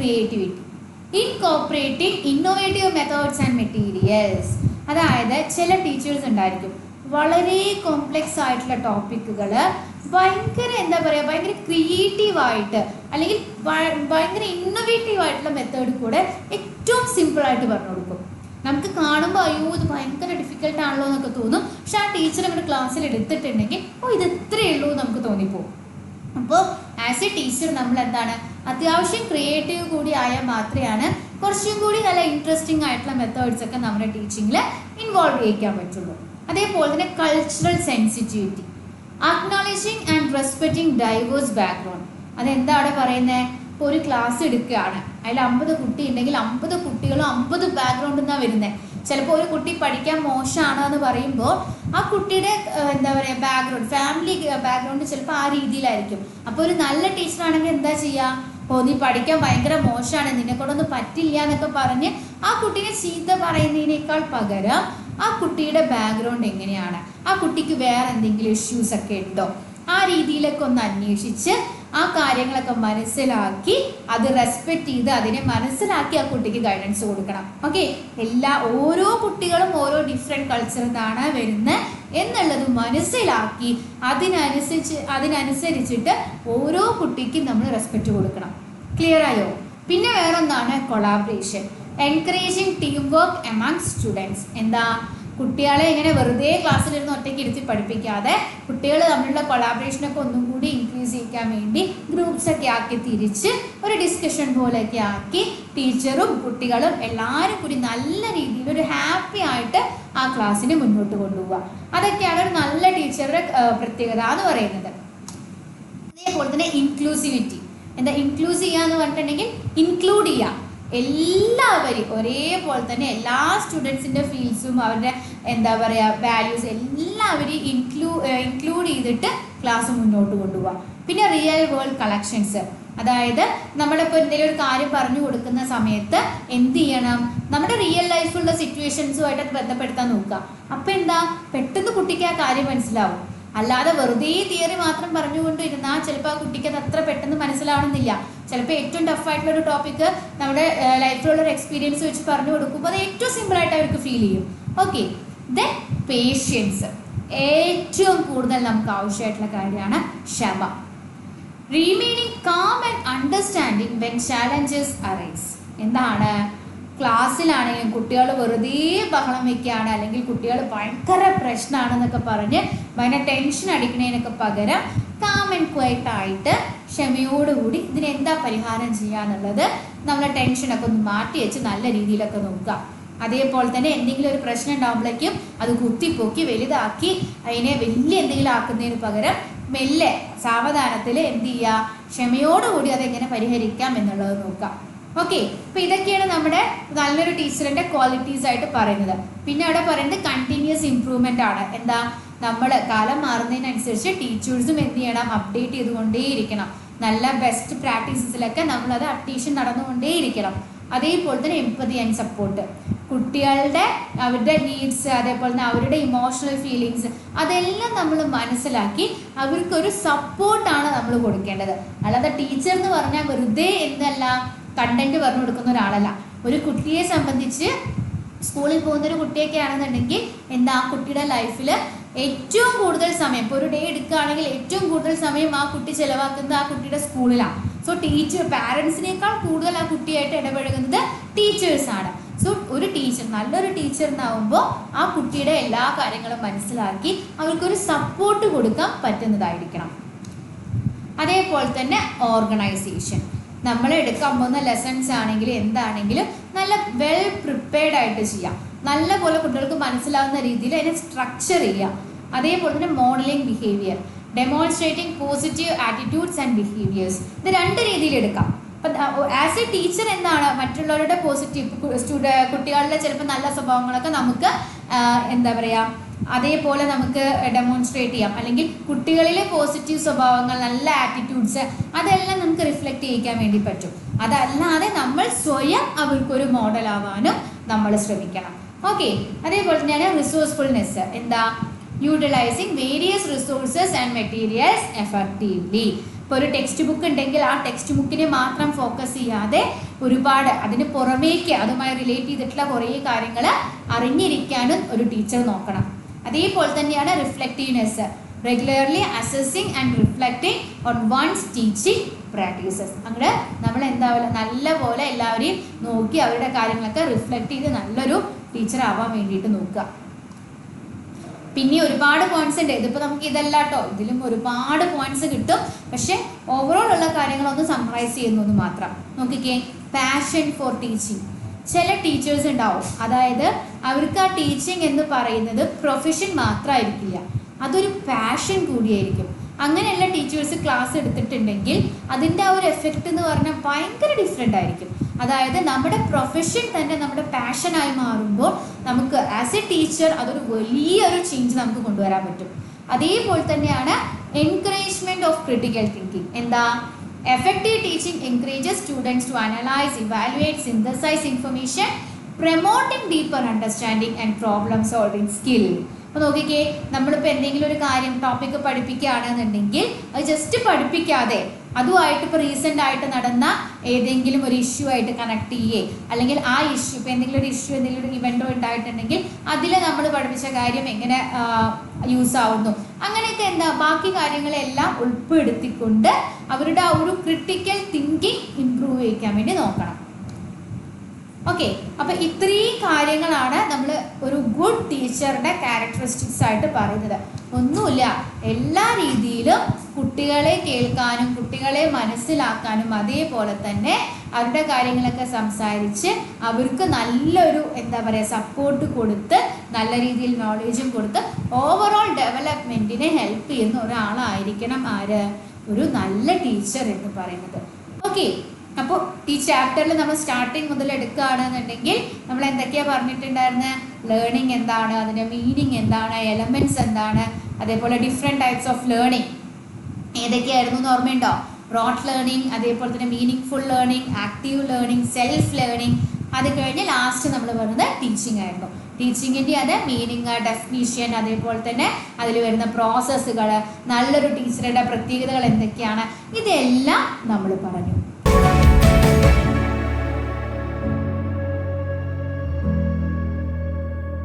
Creativity. Incorporating innovative methods and materials. അതായത് ചില teachers ഉണ്ടായിരിക്കും വളരെ കോംപ്ലെക്സ് ആയിട്ടുള്ള ടോപ്പിക്കുകൾ ഭയങ്കര ക്രിയേറ്റീവായിട്ട് അല്ലെങ്കിൽ ഭയങ്കര ഇന്നോവേറ്റീവായിട്ടുള്ള മെത്തേഡിൽ കൂടെ ഏറ്റവും സിമ്പിളായിട്ട് പറഞ്ഞു കൊടുക്കും. നമുക്ക് കാണുമ്പോൾ അയ്യോ ഇത് ഭയങ്കര ഡിഫിക്കൽട്ടാണല്ലോ എന്നൊക്കെ തോന്നും. പക്ഷെ ആ ടീച്ചർ നമ്മുടെ ക്ലാസ്സിൽ എടുത്തിട്ടുണ്ടെങ്കിൽ ഇത് ഇത്രയേ ഉള്ളൂ നമുക്ക് തോന്നിപ്പോകും. അപ്പോൾ ആസ് എ ടീച്ചർ നമ്മൾ എന്താണ് അത്യാവശ്യം ക്രിയേറ്റീവ് കൂടി ആയാൽ മാത്രമാണ് കുറച്ചും കൂടി നല്ല ഇൻട്രസ്റ്റിംഗ് ആയിട്ടുള്ള മെത്തേഡ്സ് ഒക്കെ നമ്മുടെ ടീച്ചിങ്ങിൽ ഇൻവോൾവ് ചെയ്യിക്കാൻ പറ്റുള്ളൂ. അതേപോലെ തന്നെ cultural sensitivity, acknowledging and respecting diverse background. അതെന്താ അവിടെ പറയുന്നത്? ഇപ്പോൾ ഒരു ക്ലാസ് എടുക്കുകയാണ്, അതിൽ 50 കുട്ടി ഉണ്ടെങ്കിൽ 50 കുട്ടികളും 50 ബാക്ക്ഗ്രൗണ്ടിൽ നിന്നാണ് വരുന്നത്. ചിലപ്പോൾ ഒരു കുട്ടി പഠിക്കാൻ മോശമാണ് എന്ന് പറയുമ്പോൾ ആ കുട്ടിയുടെ ഫാമിലി ബാക്ക്ഗ്രൗണ്ട് ചിലപ്പോൾ ആ രീതിയിലായിരിക്കും. അപ്പോൾ ഒരു നല്ല ടീച്ചറാണെങ്കിൽ എന്താ ചെയ്യുക? നീ പഠിക്കാൻ ഭയങ്കര മോശമാണ്, നിന്നെക്കൊണ്ടൊന്നും പറ്റില്ല എന്നൊക്കെ പറഞ്ഞ് ആ കുട്ടീനെ ചീത്ത പറയുന്നതിനേക്കാൾ പകരം ആ കുട്ടിയുടെ ബാക്ക്ഗ്രൗണ്ട് എങ്ങനെയാണ്, ആ കുട്ടിക്ക് വേറെ എന്തെങ്കിലും ഇഷ്യൂസ് ഒക്കെ ഉണ്ടോ, ആ രീതിയിലൊക്കെ ഒന്ന് അന്വേഷിച്ച് ആ കാര്യങ്ങളൊക്കെ മനസ്സിലാക്കി അത് റെസ്പെക്റ്റ് ചെയ്ത് അതിനെ മനസ്സിലാക്കി ആ കുട്ടിക്ക് ഗൈഡൻസ് കൊടുക്കണം. ഓക്കെ, ഓരോ കുട്ടികളും ഓരോ ഡിഫറെൻറ്റ് കൾച്ചറിൽ നിന്നാണ് വരുന്നത് എന്നുള്ളത് മനസ്സിലാക്കി അതിനനുസരിച്ചിട്ട് ഓരോ കുട്ടിക്കും നമ്മൾ റെസ്പെക്റ്റ് കൊടുക്കണം. ക്ലിയർ ആയോ? പിന്നെ വേറൊന്നാണ് collaboration, encouraging team work among students. എന്താ? കുട്ടികളെ ഇങ്ങനെ വെറുതെ ക്ലാസ്സിലിരുന്ന് ഒറ്റയ്ക്ക് ഇരുത്തി പഠിപ്പിക്കാതെ കുട്ടികൾ തമ്മിലുള്ള കൊളാബറേഷനൊക്കെ ഒന്നും കൂടി ഇൻക്രീസ് ചെയ്യിക്കാൻ വേണ്ടി ഗ്രൂപ്പ്സൊക്കെ ആക്കി തിരിച്ച് ഒരു ഡിസ്കഷൻ പോലെയൊക്കെ ആക്കി ടീച്ചറും കുട്ടികളും എല്ലാവരും കൂടി നല്ല രീതിയിൽ ഒരു ഹാപ്പി ആയിട്ട് ആ ക്ലാസ്സിനെ മുന്നോട്ട് കൊണ്ടുപോവുക. അതൊക്കെയാണ് ഒരു നല്ല ടീച്ചറുടെ പ്രത്യേകത എന്ന് പറയുന്നത്. അതേപോലെ തന്നെ ഇൻക്ലൂസിവിറ്റി. എന്താ ഇൻക്ലൂസ് ചെയ്യുക എന്ന് പറഞ്ഞിട്ടുണ്ടെങ്കിൽ ഇൻക്ലൂഡ് ചെയ്യുക എല്ലാവരും ഒരേപോലെ തന്നെ, എല്ലാ സ്റ്റുഡൻസിൻ്റെ ഫീൽഡ്സും അവരുടെ വാല്യൂസ് എല്ലാവരെയും ഇൻക്ലൂഡ് ചെയ്തിട്ട് ക്ലാസ് മുന്നോട്ട് കൊണ്ടുപോകാം. പിന്നെ റിയൽ വേൾഡ് കളക്ഷൻസ്, അതായത് നമ്മളിപ്പോൾ എന്തെങ്കിലും ഒരു കാര്യം പറഞ്ഞു കൊടുക്കുന്ന സമയത്ത് എന്ത് ചെയ്യണം? നമ്മുടെ റിയൽ ലൈഫിലുള്ള സിറ്റുവേഷൻസുമായിട്ട് അത് ബന്ധപ്പെടുത്താൻ നോക്കുക. അപ്പോൾ എന്താ പെട്ടെന്ന് കുട്ടിക്ക് ആ കാര്യം മനസ്സിലാവും. അല്ലാതെ വെറുതെ തിയറി മാത്രം പറഞ്ഞുകൊണ്ടിരുന്നാൽ ചിലപ്പോൾ ആ കുട്ടിക്ക് അത് അത്ര പെട്ടെന്ന് മനസ്സിലാവണമെന്നില്ല. ചിലപ്പോൾ ഏറ്റവും ടഫായിട്ടുള്ളൊരു ടോപ്പിക്ക് നമ്മുടെ ലൈഫിലുള്ളൊരു എക്സ്പീരിയൻസ് വെച്ച് പറഞ്ഞു കൊടുക്കുമ്പോൾ അത് ഏറ്റവും സിമ്പിളായിട്ട് അവർക്ക് ഫീൽ ചെയ്യും. Okay, then patience. ഏറ്റവും കൂടുതൽ നമുക്ക് ആവശ്യമായിട്ടുള്ള കാര്യമാണ് ക്ഷമ. Remaining calm and understanding when challenges arise. എന്താണ്? ക്ലാസ്സിലാണെങ്കിലും കുട്ടികൾ വെറുതെ ബഹളം വയ്ക്കുകയാണ്, അല്ലെങ്കിൽ കുട്ടികൾ ഭയങ്കര പ്രശ്നമാണെന്നൊക്കെ പറഞ്ഞ് ഭയങ്കര ടെൻഷൻ അടിക്കുന്നതിനൊക്കെ പകരം കാം ആൻഡ് ക്വയറ്റ് ആയിട്ട് ക്ഷമയോടുകൂടി ഇതിനെന്താ പരിഹാരം ചെയ്യുക എന്നുള്ളത് നമ്മളെ ടെൻഷനൊക്കെ ഒന്ന് മാറ്റി വെച്ച് നല്ല രീതിയിലൊക്കെ നോക്കുക. അതേപോലെ തന്നെ എന്തെങ്കിലും ഒരു പ്രശ്നം ഉണ്ടാകുമ്പോഴേക്കും അത് കുത്തിപ്പൊക്കി വലുതാക്കി അതിനെ വലിയ എന്തെങ്കിലും ആക്കുന്നതിന് പകരം മെല്ലെ സാവധാനത്തിൽ എന്ത് ചെയ്യുക? ക്ഷമയോടുകൂടി അതെങ്ങനെ പരിഹരിക്കാം എന്നുള്ളത് നോക്കാം. ഓക്കെ, അപ്പോൾ ഇതൊക്കെയാണ് നമ്മുടെ നല്ലൊരു ടീച്ചറിൻ്റെ ക്വാളിറ്റീസ് ആയിട്ട് പറയുന്നത്. പിന്നെ അവിടെ പറയുന്നത് കണ്ടിന്യൂസ് ഇംപ്രൂവ്മെൻ്റ് ആണ്. എന്താ? നമ്മൾ കാലം മാറുന്നതിനനുസരിച്ച് ടീച്ചേഴ്സും എന്ത് ചെയ്യണം? അപ്ഡേറ്റ് ചെയ്തുകൊണ്ടേയിരിക്കണം. നല്ല ബെസ്റ്റ് പ്രാക്ടീസസിലൊക്കെ നമ്മളത് അപ്ഡേഷൻ നടന്നുകൊണ്ടേയിരിക്കണം. അതേപോലെ തന്നെ എംപതി ആൻഡ് സപ്പോർട്ട്, കുട്ടികളുടെ അവരുടെ നീഡ്സ്, അതേപോലെ തന്നെ അവരുടെ ഇമോഷണൽ ഫീലിങ്സ് അതെല്ലാം നമ്മൾ മനസ്സിലാക്കി അവർക്കൊരു സപ്പോർട്ടാണ് നമ്മൾ കൊടുക്കേണ്ടത്. അല്ലാതെ ടീച്ചർ എന്ന് പറഞ്ഞാൽ വെറുതെ എന്നല്ല കണ്ടന്റ് പറഞ്ഞു കൊടുക്കുന്ന ഒരാളല്ല. ഒരു കുട്ടിയെ സംബന്ധിച്ച് സ്കൂളിൽ പോകുന്നൊരു കുട്ടിയൊക്കെ ആണെന്നുണ്ടെങ്കിൽ എന്താ ആ കുട്ടിയുടെ ലൈഫിൽ ഏറ്റവും കൂടുതൽ സമയം, ഇപ്പോൾ ഒരു ഡേ എടുക്കുകയാണെങ്കിൽ ഏറ്റവും കൂടുതൽ സമയം ആ കുട്ടി ചിലവാക്കുന്നത് ആ കുട്ടിയുടെ സ്കൂളിലാണ്. സോ പാരൻസിനേക്കാൾ കൂടുതൽ ആ കുട്ടിയായിട്ട് ഇടപഴകുന്നത് ടീച്ചേഴ്സാണ്. സോ ഒരു ടീച്ചർ നല്ലൊരു ടീച്ചറിനാവുമ്പോൾ ആ കുട്ടിയുടെ എല്ലാ കാര്യങ്ങളും മനസ്സിലാക്കി അവർക്കൊരു സപ്പോർട്ട് കൊടുക്കാൻ പറ്റുന്നതായിരിക്കണം. അതേപോലെ തന്നെ ഓർഗനൈസേഷൻ, നമ്മൾ എടുക്കാൻ പോകുന്ന ലെസൺസ് ആണെങ്കിലും എന്താണെങ്കിലും നല്ല വെൽ പ്രിപ്പയർഡ് ആയിട്ട് ചെയ്യാം. നല്ല പോലെ കുട്ടികൾക്ക് മനസ്സിലാവുന്ന രീതിയിൽ അതിനെ സ്ട്രക്ചർ ചെയ്യുക. അതേപോലെ തന്നെ modelling behaviour, demonstrating positive attitudes and behaviours. ഇത് രണ്ട് രീതിയിൽ എടുക്കാം. അപ്പം ആസ് എ ടീച്ചർ എന്താണ് മറ്റുള്ളവരുടെ കുട്ടികളുടെ ചിലപ്പോൾ നല്ല സ്വഭാവങ്ങളൊക്കെ നമുക്ക് അതേപോലെ നമുക്ക് ഡെമോൺസ്ട്രേറ്റ് ചെയ്യാം. അല്ലെങ്കിൽ കുട്ടികളിലെ പോസിറ്റീവ് സ്വഭാവങ്ങൾ, നല്ല ആറ്റിറ്റ്യൂഡ്സ് അതെല്ലാം നമുക്ക് റിഫ്ലക്റ്റ് ചെയ്യിക്കാൻ വേണ്ടി പറ്റും. അതല്ലാതെ നമ്മൾ സ്വയം അവർക്കൊരു മോഡലാവാനും നമ്മൾ ശ്രമിക്കണം. ഓക്കെ, അതേപോലെ തന്നെയാണ് റിസോഴ്സ്ഫുൾനെസ്. എന്താ? Utilising various resources and materials effectively. ഇപ്പോൾ ഒരു ടെക്സ്റ്റ് ബുക്ക് ഉണ്ടെങ്കിൽ ആ ടെക്സ്റ്റ് ബുക്കിനെ മാത്രം ഫോക്കസ് ചെയ്യാതെ ഒരുപാട് അതിന് പുറമേക്ക് അതുമായി റിലേറ്റ് ചെയ്തിട്ടുള്ള കുറേ കാര്യങ്ങൾ അറിഞ്ഞിരിക്കാനും ഒരു ടീച്ചർ നോക്കണം. അതേപോലെ തന്നെയാണ് reflectiveness, regularly assessing and reflecting on one's teaching practices. അങ്ങനെ നമ്മൾ നല്ലപോലെ എല്ലാവരെയും നോക്കി അവരുടെ കാര്യങ്ങളൊക്കെ റിഫ്ലക്റ്റ് ചെയ്ത് നല്ലൊരു ടീച്ചർ ആവാൻ വേണ്ടിയിട്ട് നോക്കുക. പിന്നെ ഒരുപാട് പോയിന്റ്സ് ഉണ്ട്. ഇതിപ്പോൾ നമുക്ക് ഇതല്ല കേട്ടോ, ഇതിലും ഒരുപാട് പോയിന്റ്സ് കിട്ടും. പക്ഷെ ഓവറോൾ ഉള്ള കാര്യങ്ങളൊന്ന് സമ്മറൈസ് ചെയ്യുന്നു മാത്രം. നോക്കിക്കേ, പാഷൻ ഫോർ ടീച്ചിങ്. ചില ടീച്ചേഴ്സ് ഉണ്ടാവും, അതായത് അവർക്ക് ആ ടീച്ചിങ് എന്ന് പറയുന്നത് പ്രൊഫഷൻ മാത്രമായിരിക്കില്ല, അതൊരു പാഷൻ കൂടിയായിരിക്കും. അങ്ങനെയുള്ള ടീച്ചേഴ്സ് ക്ലാസ് എടുത്തിട്ടുണ്ടെങ്കിൽ അതിൻ്റെ ആ ഒരു എഫക്റ്റ് എന്ന് പറഞ്ഞാൽ ഭയങ്കര ഡിഫറെൻ്റ് ആയിരിക്കും. അതായത് നമ്മുടെ പ്രൊഫഷൻ തന്നെ നമ്മുടെ പാഷനായി മാറുമ്പോൾ നമുക്ക് ആസ് എ ടീച്ചർ അതൊരു വലിയൊരു ചേഞ്ച് നമുക്ക് കൊണ്ടുവരാൻ പറ്റും. അതേപോലെ തന്നെയാണ് എൻകറേജ്മെൻറ്റ് ഓഫ് ക്രിട്ടിക്കൽ തിങ്കിങ്. എന്താ? Effective teaching encourages students to analyse, evaluate, synthesise information, promoting deeper understanding and problem solving skill. അപ്പോൾ നോക്കിക്കേ, നമ്മളിപ്പോൾ എന്തെങ്കിലും ഒരു കാര്യം ടോപ്പിക്ക് പഠിപ്പിക്കുകയാണെന്നുണ്ടെങ്കിൽ അത് ജസ്റ്റ് പഠിപ്പിക്കാതെ അതുമായിട്ട് ഇപ്പോൾ റീസെൻ്റ് ആയിട്ട് നടന്ന ഏതെങ്കിലും ഒരു ഇഷ്യൂ ആയിട്ട് കണക്ട് ചെയ്യേ, അല്ലെങ്കിൽ ആ ഇഷ്യൂ ഇപ്പോൾ എന്തെങ്കിലും ഒരു ഇഷ്യൂ എന്തെങ്കിലും ഒരു ഇവൻറ്റോ ഉണ്ടായിട്ടുണ്ടെങ്കിൽ അതിൽ നമ്മൾ പഠിപ്പിച്ച കാര്യം എങ്ങനെ യൂസ് ആവുന്നു, അങ്ങനെയൊക്കെ ബാക്കി കാര്യങ്ങളെല്ലാം ഉൾപ്പെടുത്തിക്കൊണ്ട് അവരുടെ ആ ഒരു ക്രിട്ടിക്കൽ തിങ്കിങ് ഇംപ്രൂവ് ചെയ്യിക്കാൻ വേണ്ടി നോക്കണം. ഓക്കെ, അപ്പോൾ ഇത്രയും കാര്യങ്ങളാണ് നമ്മൾ ഒരു ഗുഡ് ടീച്ചറുടെ ക്യാരക്ടറിസ്റ്റിക്സ് ആയിട്ട് പറയുന്നത്. ഒന്നുമില്ല, എല്ലാ രീതിയിലും കുട്ടികളെ കേൾക്കാനും കുട്ടികളെ മനസ്സിലാക്കാനും അതേപോലെ തന്നെ അവരുടെ കാര്യങ്ങളൊക്കെ സംസാരിച്ച് അവർക്ക് നല്ലൊരു സപ്പോർട്ട് കൊടുത്ത് നല്ല രീതിയിൽ നോളേജും കൊടുത്ത് ഓവറോൾ ഡെവലപ്മെൻറ്റിനെ ഹെൽപ്പ് ചെയ്യുന്ന ഒരാളായിരിക്കണം ആര്? ഒരു നല്ല ടീച്ചർ എന്ന് പറയുന്നത്. ഓക്കെ, അപ്പോൾ ഈ ചാപ്റ്ററിൽ നമ്മൾ സ്റ്റാർട്ടിങ് മുതൽ എടുക്കുകയാണെന്നുണ്ടെങ്കിൽ നമ്മൾ എന്തൊക്കെയാണ് പറഞ്ഞിട്ടുണ്ടായിരുന്നത്? ലേണിംഗ് എന്താണ്, അതിൻ്റെ മീനിങ് എന്താണ്, എലമെൻറ്റ്സ് എന്താണ്, അതേപോലെ ഡിഫറെൻറ്റ് ടൈപ്സ് ഓഫ് ലേണിംഗ് ഏതൊക്കെയായിരുന്നു എന്ന് ഓർമ്മയുണ്ടോ? റോട്ട് ലേണിംഗ്, അതേപോലെ തന്നെ meaning full learning, active learning, self learning. അത് കഴിഞ്ഞ് ലാസ്റ്റ് നമ്മൾ പറഞ്ഞത് ടീച്ചിങ് ആയിരുന്നു. ടീച്ചിങ്ങിൻ്റെ അത് മീനിങ്, ഡെഫിനിഷൻ, അതേപോലെ തന്നെ അതിൽ വരുന്ന പ്രോസസ്സുകൾ, നല്ലൊരു ടീച്ചറുടെ പ്രത്യേകതകൾ എന്തൊക്കെയാണ്, ഇതെല്ലാം നമ്മൾ പറഞ്ഞു.